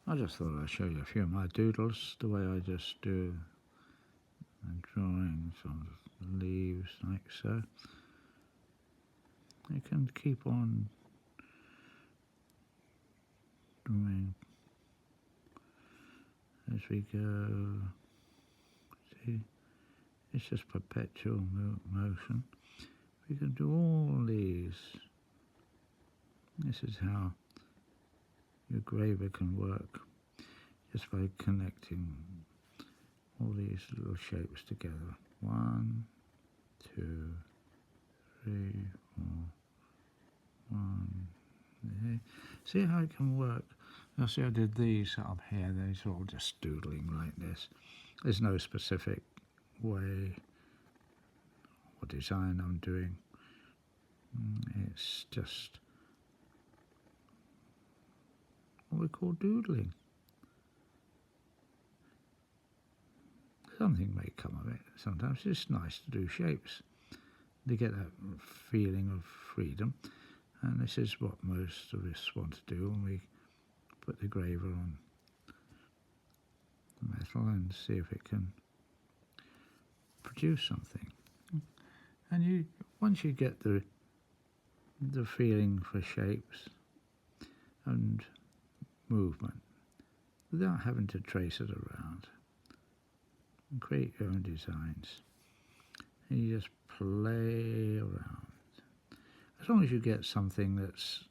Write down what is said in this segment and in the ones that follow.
I just thought I'd show you a few of my doodles, the way I just do and drawings on leaves like so. You can keep on drawing as we go. See, it's just perpetual motion. We can do all these. This is how your engraver can work, just by connecting all these little shapes together. 1, 2, 3, 4, 1. There. See how it can work? Now see, I did these up here. These are all just doodling like this. There's no specific way or design I'm doing. It's just what we call doodling. Something may come of it. Sometimes it's nice to do shapes, to get that feeling of freedom. And this is what most of us want to do when we put the engraver on the metal and see if it can produce something. And once you get the feeling for shapes and movement, without having to trace it around, and create your own designs, and you just play around. As long as you get something that's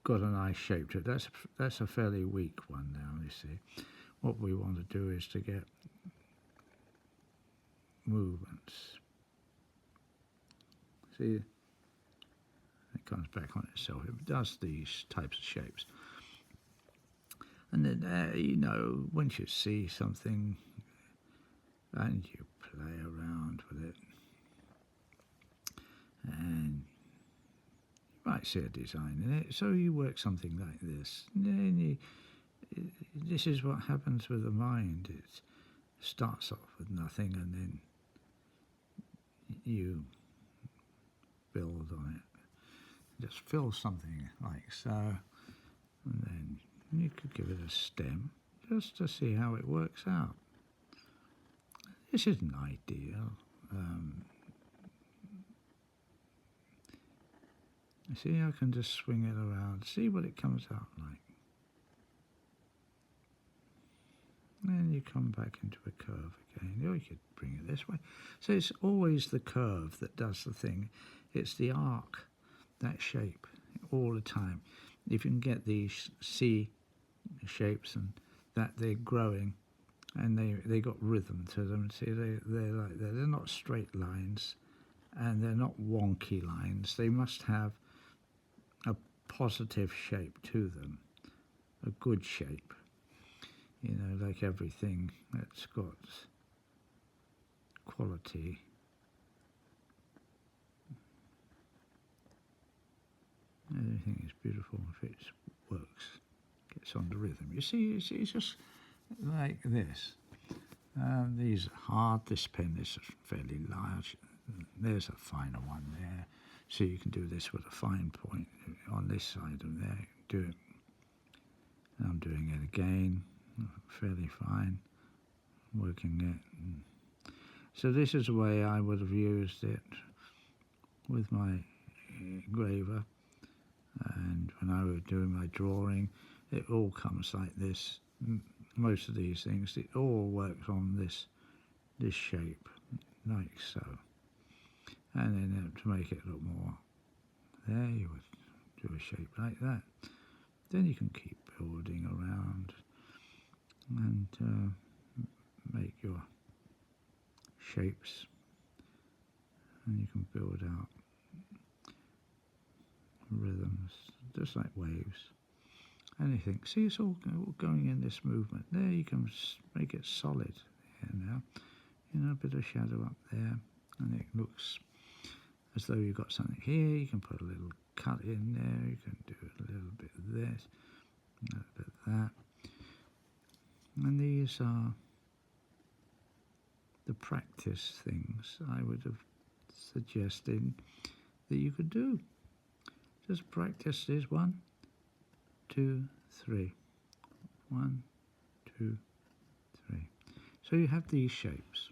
got a nice shape to it, that's a fairly weak one now, you see. What we want to do is to get movements. See, it comes back on itself. It does these types of shapes. And then, you know, once you see something and you play around with it, and you might see a design in it, so you work something like this. And then this is what happens with the mind. It starts off with nothing, and then you build on it. Just fill something like so, and then you could give it a stem just to see how it works out. This isn't ideal. You see, I can just swing it around, see what it comes out like. Then you come back into a curve again. Or you could bring it this way. So it's always the curve that does the thing. It's the arc, that shape, all the time. If you can get these C shapes and that they're growing and they got rhythm to them. See, they're like that. They're not straight lines and they're not wonky lines. They must have a positive shape to them, a good shape. You know, like everything that's got quality. Everything is beautiful if it works, gets on the rhythm. You see, it's just like this. These are hard. This pen is fairly large. There's a finer one there. So you can do this with a fine point on this side of there. Do it. And I'm doing it again, fairly fine, working it. So this is the way I would have used it with my engraver. And when I was doing my drawing, it all comes like this. Most of these things, it all works on this shape, like so. And then to make it look more, there you would do a shape like that. Then you can keep building around and make your shapes, and you can build out rhythms, just like waves. Anything. See, it's all going in this movement. There you can make it solid here now. You know, a bit of shadow up there, and it looks as though you've got something here. You can put a little cut in there. You can do a little bit of this, a little bit of that. And these are the practice things I would have suggested that you could do. Just practice this 1, 2, 3. 1, 2, 3. So you have these shapes.